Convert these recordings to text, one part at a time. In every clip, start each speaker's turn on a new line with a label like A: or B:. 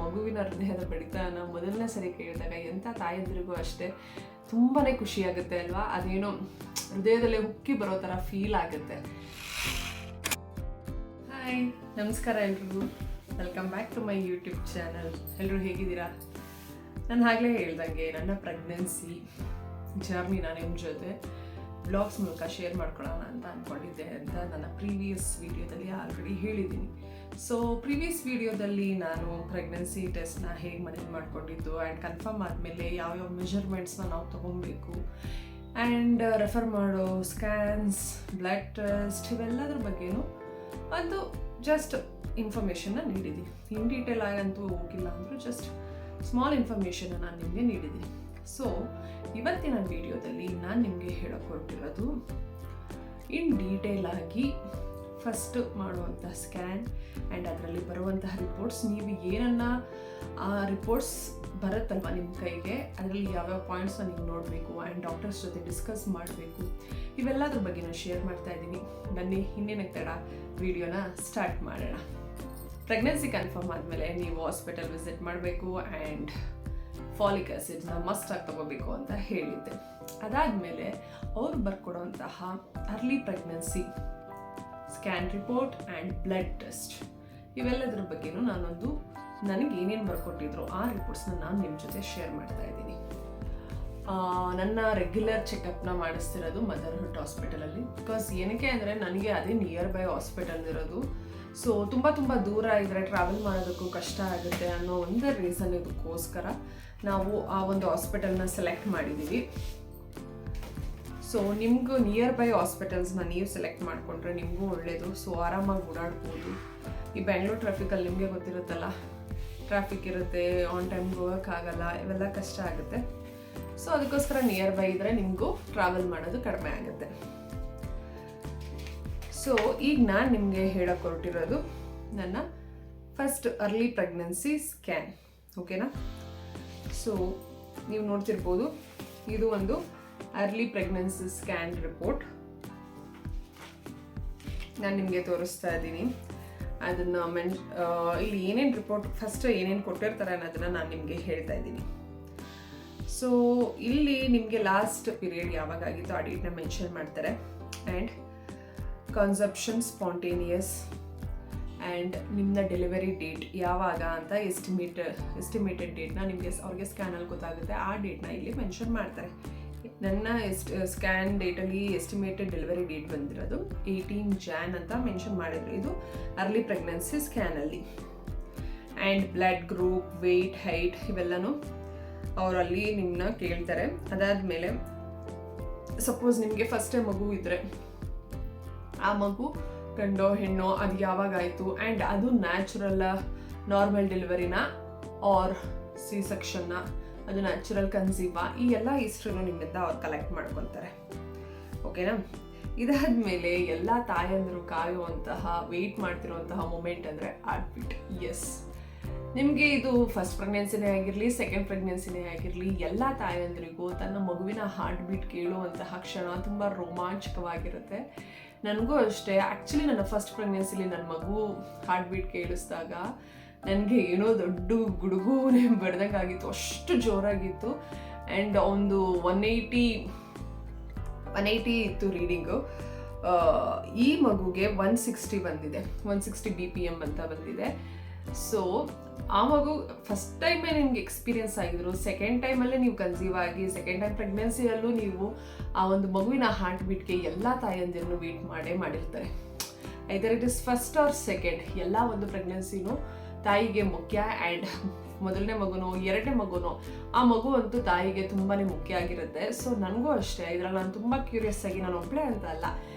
A: ಮಗುವಿನ ಹೃದಯದ ಬಡಿತನ ಮೊದಲನೇ ಸರಿ ಕೇಳಿದಾಗ ಎಂಥ ತಾಯಂದಿರಿಗೂ ಅಷ್ಟೇ ತುಂಬಾ ಖುಷಿಯಾಗುತ್ತೆ ಅಲ್ವಾ. ಅದೇನೋ ಹೃದಯದಲ್ಲೇ ಉಕ್ಕಿ ಬರೋ ಥರ ಫೀಲ್ ಆಗುತ್ತೆ. ಹಾಯ್, ನಮಸ್ಕಾರ ಎಲ್ರಿಗೂ. Welcome back to my YouTube channel. ಎಲ್ಲರೂ ಹೇಗಿದ್ದೀರಾ? ನಾನು ಆಗಲೇ ಹೇಳ್ದಂಗೆ ನನ್ನ ಪ್ರೆಗ್ನೆನ್ಸಿ ಜರ್ನಿನ ನಿಮ್ಮ ಜೊತೆ ಬ್ಲಾಗ್ಸ್ ಮೂಲಕ ಶೇರ್ ಮಾಡ್ಕೊಳ್ಳೋಣ ಅಂತ ಅಂದ್ಕೊಂಡಿದ್ದೆ ಅಂತ ನನ್ನ ಪ್ರೀವಿಯಸ್ ವಿಡಿಯೋದಲ್ಲಿ ಆಲ್ರೆಡಿ ಹೇಳಿದ್ದೀನಿ. ಸೊ ಪ್ರೀವಿಯಸ್ ವಿಡಿಯೋದಲ್ಲಿ ನಾನು ಪ್ರೆಗ್ನೆನ್ಸಿ ಟೆಸ್ಟ್ನ ಹೇಗೆ ಮನೇಲಿ ಮಾಡ್ಕೊಂಡಿದ್ದು ಆ್ಯಂಡ್ ಕನ್ಫರ್ಮ್ ಆದಮೇಲೆ ಯಾವ್ಯಾವ ಮೆಷರ್ಮೆಂಟ್ಸ್ನ ನಾವು ತೊಗೊಬೇಕು ಆ್ಯಂಡ್ ರೆಫರ್ ಮಾಡೋ ಸ್ಕ್ಯಾನ್ಸ್, ಬ್ಲಡ್ ಟೆಸ್ಟ್ ಇವೆಲ್ಲದ್ರ ಬಗ್ಗೆನೂ ಒಂದು ಜಸ್ಟ್ ಇನ್ಫಾರ್ಮೇಷನ್ನ ನೀಡಿದ್ದೀನಿ. ಇನ್ ಡೀಟೇಲ್ ಆಗಂತೂ ಹೋಗಿಲ್ಲ ಅಂದರೂ ಜಸ್ಟ್ ಸ್ಮಾಲ್ ಇನ್ಫಾರ್ಮೇಷನ್ನ ನಾನು ನಿಮಗೆ ನೀಡಿದ್ದೀನಿ. ಸೊ ಇವತ್ತಿನ ವಿಡಿಯೋದಲ್ಲಿ ನಾನು ನಿಮಗೆ ಹೇಳೋಕೆ ಹೊರಟಿರೋದು ಇನ್ ಡೀಟೇಲ್ ಆಗಿ ಫಸ್ಟ್ ಮಾಡುವಂಥ ಸ್ಕ್ಯಾನ್ ಆ್ಯಂಡ್ ಅದರಲ್ಲಿ ಬರುವಂತಹ ರಿಪೋರ್ಟ್ಸ್, ನೀವು ಏನನ್ನ ಆ ರಿಪೋರ್ಟ್ಸ್ ಬರುತ್ತಲ್ವ ನಿಮ್ಮ ಕೈಗೆ, ಅದರಲ್ಲಿ ಯಾವ್ಯಾವ ಪಾಯಿಂಟ್ಸ್ನ ನೀವು ನೋಡಬೇಕು ಆ್ಯಂಡ್ ಡಾಕ್ಟರ್ಸ್ ಜೊತೆ ಡಿಸ್ಕಸ್ ಮಾಡಬೇಕು, ಇವೆಲ್ಲದ್ರ ಬಗ್ಗೆ ನಾನು ಶೇರ್ ಮಾಡ್ತಾ ಇದ್ದೀನಿ. ಬನ್ನಿ ಇನ್ನೇನಕ್ಕೆ ತಡ, ವಿಡಿಯೋನ ಸ್ಟಾರ್ಟ್ ಮಾಡೋಣ. ಪ್ರೆಗ್ನೆನ್ಸಿ ಕನ್ಫರ್ಮ್ ಆದಮೇಲೆ ನೀವು ಹಾಸ್ಪಿಟಲ್ ವಿಸಿಟ್ ಮಾಡಬೇಕು ಆ್ಯಂಡ್ ಫಾಲಿಕ್ ಆ್ಯಸಿಡ್ನ ಮಸ್ಟಾಗಿ ತಗೋಬೇಕು ಅಂತ ಹೇಳಿದ್ದೆ. ಅದಾದಮೇಲೆ ಅವ್ರು ಬರ್ಕೊಡೋಂತಹ early pregnancy scan report and blood test ಇವೆಲ್ಲದ್ರ ಬಗ್ಗೆನೂ ನನಗೆ ಏನೇನು ಬರ್ಕೊಟ್ಟಿದ್ರು ಆ ರಿಪೋರ್ಟ್ಸ್ನ ನಾನು ನಿಮ್ಮ ಜೊತೆ ಶೇರ್ ಮಾಡ್ತಾ ಇದ್ದೀನಿ. ನನ್ನ ರೆಗ್ಯುಲರ್ ಚೆಕಪ್ನ ಮಾಡಿಸ್ತಿರೋದು ಮದರ್ಹುಡ್ ಹಾಸ್ಪಿಟಲಲ್ಲಿ. ಬಿಕಾಸ್ ಏನಕ್ಕೆ ಅಂದರೆ ನನಗೆ ಅದೇ ನಿಯರ್ ಬೈ ಹಾಸ್ಪಿಟಲ್ ಇರೋದು. ಸೊ ತುಂಬ ದೂರ ಇದ್ದರೆ ಟ್ರಾವೆಲ್ ಮಾಡೋದಕ್ಕೂ ಕಷ್ಟ ಆಗುತ್ತೆ ಅನ್ನೋ ಒಂದೇ ರೀಸನ್ ಇದಕ್ಕೋಸ್ಕರ ನಾವು ಆ ಒಂದು ಹಾಸ್ಪಿಟಲ್ನ ಸೆಲೆಕ್ಟ್ ಮಾಡಿದ್ದೀವಿ. ಸೊ ನಿಮಗೂ ನಿಯರ್ ಬೈ ಹಾಸ್ಪಿಟಲ್ಸ್ನ ನೀವು ಸೆಲೆಕ್ಟ್ ಮಾಡಿಕೊಂಡ್ರೆ ನಿಮಗೂ ಒಳ್ಳೆಯದು. ಸೊ ಆರಾಮಾಗಿ ಓಡಾಡ್ಬೋದು. ಈ ಬೆಂಗಳೂರು ಟ್ರಾಫಿಕಲ್ಲಿ ನಿಮಗೆ ಗೊತ್ತಿರುತ್ತಲ್ಲ, ಟ್ರಾಫಿಕ್ ಇರುತ್ತೆ, ಆನ್ ಟೈಮ್ಗೆ ಹೋಗೋಕ್ಕಾಗಲ್ಲ, ಇವೆಲ್ಲ ಕಷ್ಟ ಆಗುತ್ತೆ. ಸೊ ಅದಕ್ಕೋಸ್ಕರ ನಿಯರ್ ಬೈ ಇದ್ದರೆ ನಿಮಗೂ ಟ್ರಾವೆಲ್ ಮಾಡೋದು ಕಡಿಮೆ ಆಗುತ್ತೆ. ಸೊ ಈಗ ನಾನು ನಿಮಗೆ ಹೇಳಕ್ಕೆ ಹೊರಟಿರೋದು ನನ್ನ ಫಸ್ಟ್ ಅರ್ಲಿ ಪ್ರೆಗ್ನೆನ್ಸಿ ಸ್ಕ್ಯಾನ್, ಓಕೆನಾ? ಸೊ ನೀವು ನೋಡ್ತಿರ್ಬೋದು, ಇದು ಒಂದು ಅರ್ಲಿ ಪ್ರೆಗ್ನೆನ್ಸಿ ಸ್ಕ್ಯಾನ್ ರಿಪೋರ್ಟ್ ನಾನು ನಿಮಗೆ ತೋರಿಸ್ತಾ ಇದ್ದೀನಿ. ಅದನ್ನು ಇಲ್ಲಿ ಏನೇನು ರಿಪೋರ್ಟ್ ಫಸ್ಟ್ ಏನೇನು ಕೊಟ್ಟಿರ್ತಾರೆ ಅನ್ನೋದನ್ನು ನಾನು ನಿಮಗೆ ಹೇಳ್ತಾ ಇದ್ದೀನಿ. ಸೊ ಇಲ್ಲಿ ನಿಮಗೆ ಲಾಸ್ಟ್ ಪೀರಿಯಡ್ ಯಾವಾಗಾಗಿತ್ತು ಆ ಡೇಟ್ನ ಮೆನ್ಷನ್ ಮಾಡ್ತಾರೆ ಆ್ಯಂಡ್ ಕನ್ಸೆಪ್ಷನ್ ಸ್ಪಾಂಟೇನಿಯಸ್ ಆ್ಯಂಡ್ ನಿಮ್ಮ ಡೆಲಿವರಿ ಡೇಟ್ ಯಾವಾಗ ಅಂತ ಎಸ್ಟಿಮೇಟೆಡ್ ಡೇಟ್ನ ನಿಮಗೆ ಅವ್ರಿಗೆ ಸ್ಕ್ಯಾನಲ್ಲಿ ಗೊತ್ತಾಗುತ್ತೆ. ಆ ಡೇಟ್ನ ಇಲ್ಲಿ ಮೆನ್ಷನ್ ಮಾಡ್ತಾರೆ. ನನ್ನ ಸ್ಕ್ಯಾನ್ ಡೇಟಲ್ಲಿ ಎಸ್ಟಿಮೇಟೆಡ್ ಡೆಲಿವರಿ ಡೇಟ್ ಬಂದಿರೋದು 18 ಜಾನ್ ಅಂತ ಮೆನ್ಷನ್ ಮಾಡಿದ್ರು. ಇದು ಅರ್ಲಿ ಪ್ರೆಗ್ನೆನ್ಸಿ ಸ್ಕ್ಯಾನಲ್ಲಿ. And blood group, weight, height ಇವೆಲ್ಲನೂ ಅವರಲ್ಲಿ ನಿಮ್ಮನ್ನ ಕೇಳ್ತಾರೆ. ಅದಾದಮೇಲೆ ಸಪೋಸ್ ನಿಮಗೆ ಫಸ್ಟ್ ಟೈಮ್ ಮಗು ಇದ್ದರೆ ಆ ಮಗು ಗಂಡೋ ಹೆಣ್ಣೋ ಅದು ಯಾವಾಗಾಯಿತು ಆ್ಯಂಡ್ ಅದು ನ್ಯಾಚುರಲ್ ನಾರ್ಮಲ್ ಡೆಲಿವರಿನ ಆರ್ ಸಿ ಸೆಕ್ಷನ್ನ, ಅದು ನ್ಯಾಚುರಲ್ ಕನ್ಸೀವಾ, ಈ ಎಲ್ಲ ಹಿಸ್ಟ್ರಿನೂ ನಿಮ್ಮಿಂದ ಅವ್ರು ಕಲೆಕ್ಟ್ ಮಾಡ್ಕೊತಾರೆ, ಓಕೆನಾ? ಇದಾದಮೇಲೆ ಎಲ್ಲ ತಾಯಂದರು ಕಾಯುವಂತಹ ವೆಯ್ಟ್ ಮಾಡ್ತಿರುವಂತಹ ಮೂಮೆಂಟ್ ಅಂದರೆ ಹಾರ್ಟ್ ಬೀಟ್. ಎಸ್, ನಿಮಗೆ ಇದು ಫಸ್ಟ್ ಪ್ರೆಗ್ನೆನ್ಸಿನೇ ಆಗಿರಲಿ, ಸೆಕೆಂಡ್ ಪ್ರೆಗ್ನೆನ್ಸಿನೇ ಆಗಿರಲಿ, ಎಲ್ಲ ತಾಯಂದರಿಗೂ ತನ್ನ ಮಗುವಿನ ಹಾರ್ಟ್ ಬೀಟ್ ಕೇಳುವಂತಹ ಕ್ಷಣ ತುಂಬ ರೋಮಾಂಚಕವಾಗಿರುತ್ತೆ. ನನಗೂ ಅಷ್ಟೇ. ಆ್ಯಕ್ಚುಲಿ ನನ್ನ ಫಸ್ಟ್ ಪ್ರೆಗ್ನೆನ್ಸಿಲಿ ನನ್ನ ಮಗು ಹಾರ್ಟ್ ಬೀಟ್ ಕೇಳಿಸಿದಾಗ ನನಗೆ ಏನೋ ದೊಡ್ಡ ಗುಡುಗುನೇ ಬಡ್ದಂಗೆ ಆಗಿತ್ತು, ಅಷ್ಟು ಜೋರಾಗಿತ್ತು. ಆ್ಯಂಡ್ ಒಂದು 180 ಇತ್ತು ರೀಡಿಂಗು. ಈ ಮಗುಗೆ 160 ಬಂದಿದೆ, 160 BPM ಅಂತ ಬಂದಿದೆ. ಸೊ ಆ ಮಗು ಫಸ್ಟ್ ಟೈಮೇ ನಿಮ್ಗೆ ಎಕ್ಸ್ಪೀರಿಯನ್ಸ್ ಆಗಿದ್ರು, ಸೆಕೆಂಡ್ ಟೈಮಲ್ಲೇ ನೀವು ಕನ್ಸೀವ್ ಆಗಿ ಸೆಕೆಂಡ್ ಟೈಮ್ ಪ್ರೆಗ್ನೆನ್ಸಿಯಲ್ಲೂ ನೀವು ಆ ಒಂದು ಮಗುವಿನ ಹಾರ್ಟ್ ಬೀಟ್ಗೆ ಎಲ್ಲ ತಾಯಂದಿರನ್ನು ವೇಟ್ ಮಾಡಿರ್ತಾರೆ. Either it is first or second, ಎಲ್ಲ ಒಂದು ಪ್ರೆಗ್ನೆನ್ಸಿನೂ ತಾಯಿಗೆ ಮುಖ್ಯ. ಆ್ಯಂಡ್ ಮೊದಲನೇ ಮಗುನೋ ಎರಡನೇ ಮಗುನೋ ಆ ಮಗು ಅಂತೂ ತಾಯಿಗೆ ತುಂಬಾ ಮುಖ್ಯ ಆಗಿರುತ್ತೆ. ಸೊ ನನಗೂ ಅಷ್ಟೇ, ಇದರಲ್ಲಿ ನಾನು ತುಂಬ ಕ್ಯೂರಿಯಸ್ ಆಗಿ, ನಾನು ಒಬ್ಬಳೇ ಅಂತ ಅಲ್ಲ,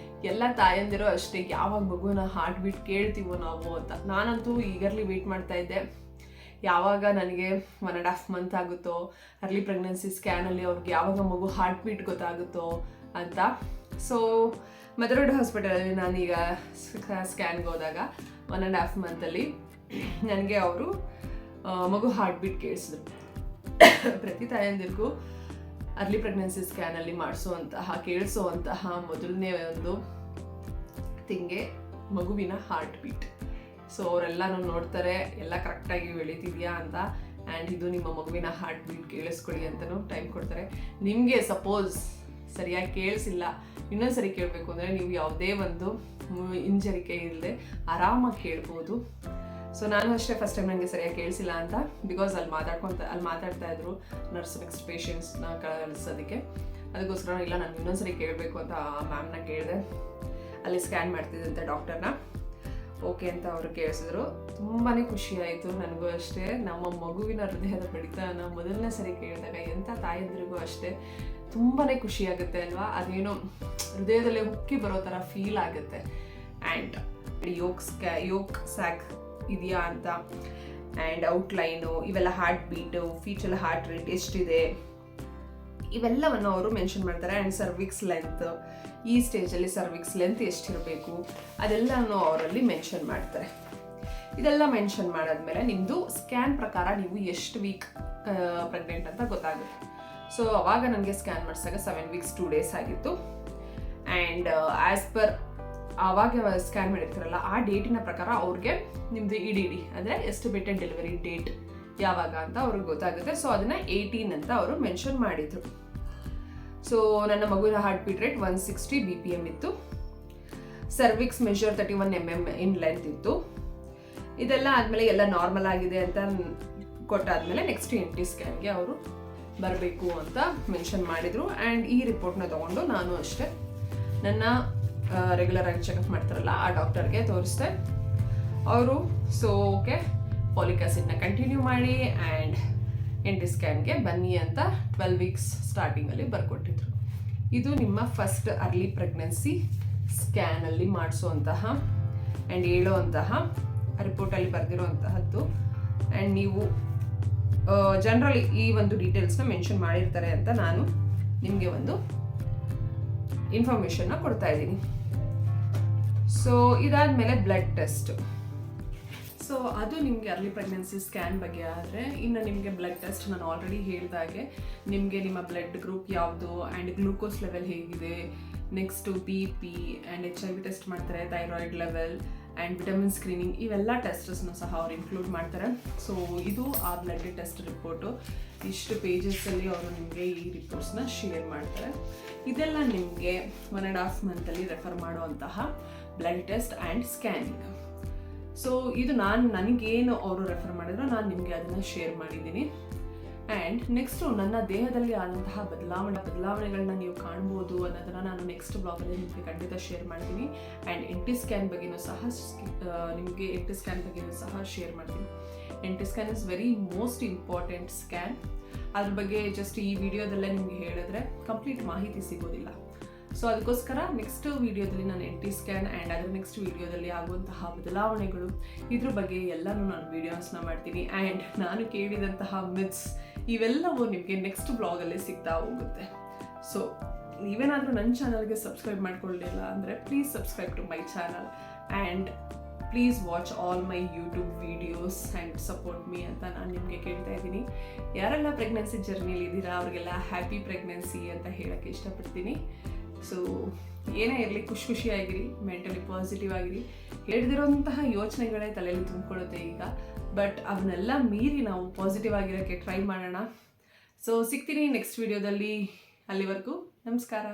A: ಎಲ್ಲ ತಾಯಂದಿರೋ ಅಷ್ಟೇ ಯಾವಾಗ ಮಗುವಿನ ಹಾರ್ಟ್ ಬೀಟ್ ಕೇಳ್ತೀವೋ ನಾವು ಅಂತ. ನಾನಂತೂ ಈಗರ್ಲಿ ವೇಟ್ ಮಾಡ್ತಾ ಇದ್ದೆ, ಯಾವಾಗ ನನಗೆ 1.5 ಮಂತ್ ಆಗುತ್ತೋ, ಅರ್ಲಿ ಪ್ರೆಗ್ನೆನ್ಸಿ ಸ್ಕ್ಯಾನಲ್ಲಿ ಅವ್ರಿಗೆ ಯಾವಾಗ ಮಗು ಹಾರ್ಟ್ ಬೀಟ್ ಗೊತ್ತಾಗುತ್ತೋ ಅಂತ. ಸೊ ಮದರ್ಹುಡ್ ಹಾಸ್ಪಿಟಲಲ್ಲಿ ನಾನೀಗ ಸ್ಕ್ಯಾನ್ಗೆ ಹೋದಾಗ 1.5 ಮಂತಲ್ಲಿ ನನಗೆ ಅವರು ಮಗು ಹಾರ್ಟ್ ಬೀಟ್ ಕೇಳಿಸಿದ್ರು. ಪ್ರತಿ ತಾಯಂದಿರಿಗೂ ಅರ್ಲಿ ಪ್ರೆಗ್ನೆನ್ಸಿ ಸ್ಕ್ಯಾನಲ್ಲಿ ಕೇಳಿಸುವಂತಹ ಮೊದಲನೇ ಒಂದು ತಿಂಗೆ ಮಗುವಿನ ಹಾರ್ಟ್ ಬೀಟ್. ಸೊ ಅವರೆಲ್ಲನೂ ನೋಡ್ತಾರೆ ಎಲ್ಲ ಕರೆಕ್ಟಾಗಿ ಬೆಳೀತಿದೆಯಾ ಅಂತ. ಆ್ಯಂಡ್ ಇದು ನಿಮ್ಮ ಮಗುವಿನ ಹಾರ್ಟ್ ಬೀಟ್ ಕೇಳಿಸ್ಕೊಳ್ಳಿ ಅಂತಲೂ ಟೈಮ್ ಕೊಡ್ತಾರೆ. ನಿಮಗೆ ಸಪೋಸ್ ಸರಿಯಾಗಿ ಕೇಳಿಸಿಲ್ಲ, ಇನ್ನೊಂದ್ಸರಿ ಕೇಳಬೇಕು ಅಂದರೆ ನೀವು ಯಾವುದೇ ಒಂದು ಹಿಂಜರಿಕೆ ಇಲ್ಲದೆ ಆರಾಮಾಗಿ ಕೇಳ್ಬೋದು. ಸೊ ನಾನು ಅಷ್ಟೇ ಫಸ್ಟ್ ಟೈಮ್ ನನಗೆ ಸರಿಯಾಗಿ ಕೇಳಿಸಿಲ್ಲ ಅಂತ, ಬಿಕಾಸ್ ಅಲ್ಲಿ ಮಾತಾಡ್ತಾ ಇದ್ರು ನರ್ಸ್ ನೆಕ್ಸ್ಟ್ ಪೇಷಂಟ್ಸ್ನ ಕಳಿಸೋದಕ್ಕೆ. ಅದಕ್ಕೋಸ್ಕರ ಇಲ್ಲ ನಾನು ಇನ್ನೊಂದ್ಸರಿ ಕೇಳಬೇಕು ಅಂತ ಮ್ಯಾಮ್ನ ಕೇಳಿದೆ. ಅಲ್ಲಿ ಸ್ಕ್ಯಾನ್ ಮಾಡ್ತಿದ್ದಂತೆ ಡಾಕ್ಟರ್ನ. ಓಕೆ ಅಂತ ಅವರು ಕೇಳಿಸಿದ್ರು. ತುಂಬಾ ಖುಷಿಯಾಯಿತು ನನಗೂ ಅಷ್ಟೇ. ನಮ್ಮ ಮಗುವಿನ ಹೃದಯದ ಬಡಿತನ ಮೊದಲನೇ ಸರಿ ಕೇಳಿದಾಗ ಎಂಥ ತಾಯಂದ್ರಿಗೂ ಅಷ್ಟೇ ತುಂಬಾ ಖುಷಿಯಾಗುತ್ತೆ ಅಲ್ವಾ. ಅದೇನೋ ಹೃದಯದಲ್ಲೇ ಉಕ್ಕಿ ಬರೋ ಥರ ಫೀಲ್ ಆಗುತ್ತೆ. ಆ್ಯಂಡ್ ಯೋಕ್ ಸ್ಯಾಕ್ ಇದೆಯಾ ಅಂತ, ಆ್ಯಂಡ್ ಔಟ್ಲೈನು, ಇವೆಲ್ಲ ಹಾರ್ಟ್ ಬೀಟು, ಫೀಚಲ್ ಹಾರ್ಟ್ ರೇಟ್ ಎಷ್ಟಿದೆ ಇವೆಲ್ಲವನ್ನು ಅವರು ಮೆನ್ಷನ್ ಮಾಡ್ತಾರೆ. ಆ್ಯಂಡ್ ಸರ್ವಿಕ್ಸ್ ಲೆಂತ್, ಈ ಸ್ಟೇಜಲ್ಲಿ ಸರ್ವಿಕ್ಸ್ ಲೆಂತ್ ಎಷ್ಟಿರಬೇಕು ಅದೆಲ್ಲನೂ ಅವರಲ್ಲಿ ಮೆನ್ಷನ್ ಮಾಡ್ತಾರೆ. ಇದೆಲ್ಲ ಮೆನ್ಷನ್ ಮಾಡಾದ್ಮೇಲೆ ನಿಮ್ಮದು ಸ್ಕ್ಯಾನ್ ಪ್ರಕಾರ ನೀವು ಎಷ್ಟು ವೀಕ್ ಪ್ರೆಗ್ನೆಂಟ್ ಅಂತ ಗೊತ್ತಾಗುತ್ತೆ. ಸೊ ಅವಾಗ ನನಗೆ ಸ್ಕ್ಯಾನ್ ಮಾಡಿಸಿದಾಗ 7 weeks 2 days ಆಗಿತ್ತು. ಆ್ಯಂಡ್ ಆ್ಯಸ್ ಪರ್ ಆವಾಗ ಸ್ಕ್ಯಾನ್ ಮಾಡಿರ್ತಾರಲ್ಲ ಆ ಡೇಟಿನ ಪ್ರಕಾರ ಅವ್ರಿಗೆ ನಿಮ್ಮದು EDD ಅಂದರೆ ಎಸ್ಟಿಮೇಟೆಡ್ ಡೆಲಿವರಿ ಡೇಟ್ ಯಾವಾಗ ಅಂತ ಅವ್ರಿಗೆ ಗೊತ್ತಾಗುತ್ತೆ. ಸೊ ಅದನ್ನು 18 ಅಂತ ಅವರು ಮೆನ್ಷನ್ ಮಾಡಿದರು. ಸೊ ನನ್ನ ಮಗುವಿನ ಹಾರ್ಟ್ ಬೀಟ್ ರೇಟ್ 160 BPM ಇತ್ತು. Cervix measure 31 mm in length ಇತ್ತು. ಇದೆಲ್ಲ ಆದಮೇಲೆ ಎಲ್ಲ ನಾರ್ಮಲ್ ಆಗಿದೆ ಅಂತ ಕೊಟ್ಟಾದ್ಮೇಲೆ ನೆಕ್ಸ್ಟ್ NT ಸ್ಕ್ಯಾನ್ಗೆ ಅವರು ಬರಬೇಕು ಅಂತ ಮೆನ್ಷನ್ ಮಾಡಿದರು. ಆ್ಯಂಡ್ ಈ ರಿಪೋರ್ಟ್ನ ತೊಗೊಂಡು ನಾನು ಅಷ್ಟೇ ನನ್ನ ರೆಗ್ಯುಲರ್ ಆಗಿ ಚೆಕಪ್ ಮಾಡ್ತಾರಲ್ಲ ಆ ಡಾಕ್ಟರ್ಗೆ ತೋರಿಸ್ದೆ. ಅವರು ಸೊ ಓಕೆ ಫಾಲಿಕ್ ಆಸಿಡ್ನ ಕಂಟಿನ್ಯೂ ಮಾಡಿ ಆ್ಯಂಡ್ NT ಸ್ಕ್ಯಾನ್ಗೆ ಬನ್ನಿ ಅಂತ 12 weeks ಸ್ಟಾರ್ಟಿಂಗಲ್ಲಿ ಬರ್ಕೊಟ್ಟಿದ್ರು. ಇದು ನಿಮ್ಮ ಫಸ್ಟ್ ಅರ್ಲಿ ಪ್ರೆಗ್ನೆನ್ಸಿ ಸ್ಕ್ಯಾನಲ್ಲಿ ಮಾಡಿಸುವಂತಹ ಆ್ಯಂಡ್ ಹೇಳುವಂತಹ ರಿಪೋರ್ಟಲ್ಲಿ ಬರೆದಿರುವಂತಹದ್ದು. ಆ್ಯಂಡ್ ನೀವು ಜನರಲಿ ಈ ಒಂದು ಡೀಟೇಲ್ಸ್ನ ಮೆನ್ಷನ್ ಮಾಡಿರ್ತಾರೆ ಅಂತ ನಾನು ನಿಮಗೆ ಒಂದು ಇನ್ಫಾರ್ಮೇಷನ್ನ ಕೊಡ್ತಾ ಇದ್ದೀನಿ. ಸೊ ಇದಾದಮೇಲೆ ಬ್ಲಡ್ ಟೆಸ್ಟ್. ಸೊ ಅದು ನಿಮಗೆ ಅರ್ಲಿ ಪ್ರೆಗ್ನೆನ್ಸಿ ಸ್ಕ್ಯಾನ್ ಬಗ್ಗೆ ಆದರೆ, ಇನ್ನು ನಿಮಗೆ ಬ್ಲಡ್ ಟೆಸ್ಟ್ ನಾನು ಆಲ್ರೆಡಿ ಹೇಳಿದಾಗೆ ನಿಮಗೆ ನಿಮ್ಮ ಬ್ಲಡ್ ಗ್ರೂಪ್ ಯಾವುದು ಆ್ಯಂಡ್ ಗ್ಲೂಕೋಸ್ ಲೆವೆಲ್ ಹೇಗಿದೆ, next BP and HIV test ಮಾಡ್ತಾರೆ, thyroid level and vitamin screening, ಇವೆಲ್ಲ ಟೆಸ್ಟಸ್ನ ಸಹ ಅವ್ರು ಇನ್ಕ್ಲೂಡ್ ಮಾಡ್ತಾರೆ. ಸೊ ಇದು ಆ ಬ್ಲಡ್ ಟೆಸ್ಟ್ ರಿಪೋರ್ಟು. ಇಷ್ಟು ಪೇಜಸ್ಸಲ್ಲಿ ಅವರು ನಿಮಗೆ ಈ ರಿಪೋರ್ಟ್ಸ್ನ ಶೇರ್ ಮಾಡ್ತಾರೆ. ಇದೆಲ್ಲ ನಿಮಗೆ 1.5 monthಲ್ಲಿ ರೆಫರ್ ಮಾಡುವಂತಹ blood test and scanning. So ಇದು ನನಗೇನು ಅವರು ರೆಫರ್ ಮಾಡಿದ್ರು ನಾನು ನಿಮಗೆ ಅದನ್ನು ಶೇರ್ ಮಾಡಿದ್ದೀನಿ. ಆ್ಯಂಡ್ ನೆಕ್ಸ್ಟು ನನ್ನ ದೇಹದಲ್ಲಿ ಆದಂತಹ ಬದಲಾವಣೆಗಳನ್ನ ನೀವು ಕಾಣ್ಬೋದು ಅನ್ನೋದನ್ನು ನಾನು ನೆಕ್ಸ್ಟ್ ಬ್ಲಾಗಲ್ಲಿ ನಿಮಗೆ ಖಂಡಿತ ಶೇರ್ ಮಾಡ್ತೀನಿ. ಆ್ಯಂಡ್ NT ಸ್ಕ್ಯಾನ್ ಬಗ್ಗೆಯೂ ಸಹ ನಿಮಗೆ NT ಸ್ಕ್ಯಾನ್ ಬಗ್ಗೆಯೂ ಸಹ ಶೇರ್ ಮಾಡ್ತೀನಿ. NT scan is very most important scan. ಅದ್ರ ಬಗ್ಗೆ ಜಸ್ಟ್ ಈ ವಿಡಿಯೋದಲ್ಲೇ ನಿಮಗೆ ಹೇಳಿದ್ರೆ ಕಂಪ್ಲೀಟ್ ಮಾಹಿತಿ ಸಿಗೋದಿಲ್ಲ. ಸೊ ಅದಕ್ಕೋಸ್ಕರ ನೆಕ್ಸ್ಟ್ ವಿಡಿಯೋದಲ್ಲಿ ನಾನು NT ಸ್ಕ್ಯಾನ್ ಆ್ಯಂಡ್ ಅದರ ನೆಕ್ಸ್ಟ್ ವಿಡಿಯೋದಲ್ಲಿ ಆಗುವಂತಹ ಬದಲಾವಣೆಗಳು ಇದ್ರ ಬಗ್ಗೆ ಎಲ್ಲನೂ ನಾನು ವಿಡಿಯೋಸ್ನ ಮಾಡ್ತೀನಿ. ಆ್ಯಂಡ್ ನಾನು ಕೇಳಿದಂತಹ ಮಿತ್ಸ್ ಇವೆಲ್ಲವೂ ನಿಮಗೆ ನೆಕ್ಸ್ಟ್ ಬ್ಲಾಗಲ್ಲಿ ಸಿಗ್ತಾ ಹೋಗುತ್ತೆ. ಸೊ ನೀವೇನಾದರೂ ನನ್ನ ಚಾನಲ್ಗೆ ಸಬ್ಸ್ಕ್ರೈಬ್ ಮಾಡ್ಕೊಳ್ಳಿಲ್ಲ ಅಂದರೆ please subscribe to my channel and please watch all my YouTube videos and support me ಅಂತ ನಾನು ನಿಮಗೆ ಕೇಳ್ತಾ ಇದ್ದೀನಿ. ಯಾರೆಲ್ಲ ಪ್ರೆಗ್ನೆನ್ಸಿ ಜರ್ನಿಲಿ ಇದ್ದೀರಾ ಅವ್ರಿಗೆಲ್ಲ ಹ್ಯಾಪಿ ಪ್ರೆಗ್ನೆನ್ಸಿ ಅಂತ ಹೇಳೋಕ್ಕೆ ಇಷ್ಟಪಡ್ತೀನಿ. ಸೊ ಏನೇ ಇರಲಿ ಖುಷಿಯಾಗಿರಿ, ಮೆಂಟಲಿ ಪಾಸಿಟಿವ್ ಆಗಿರಿ. ಹೇಳಿದಿರೋಂತಹ ಯೋಚನೆಗಳೇ ತಲೆಯಲ್ಲಿ ತುಂಬಿಕೊಳ್ಳುತ್ತೆ ಈಗ, ಬಟ್ ಅವನ್ನೆಲ್ಲ ಮೀರಿ ನಾವು ಪಾಸಿಟಿವ್ ಆಗಿರೋಕ್ಕೆ ಟ್ರೈ ಮಾಡೋಣ. ಸೊ ಸಿಗ್ತೀನಿ ನೆಕ್ಸ್ಟ್ ವಿಡಿಯೋದಲ್ಲಿ. ಅಲ್ಲಿವರೆಗೂ ನಮಸ್ಕಾರ.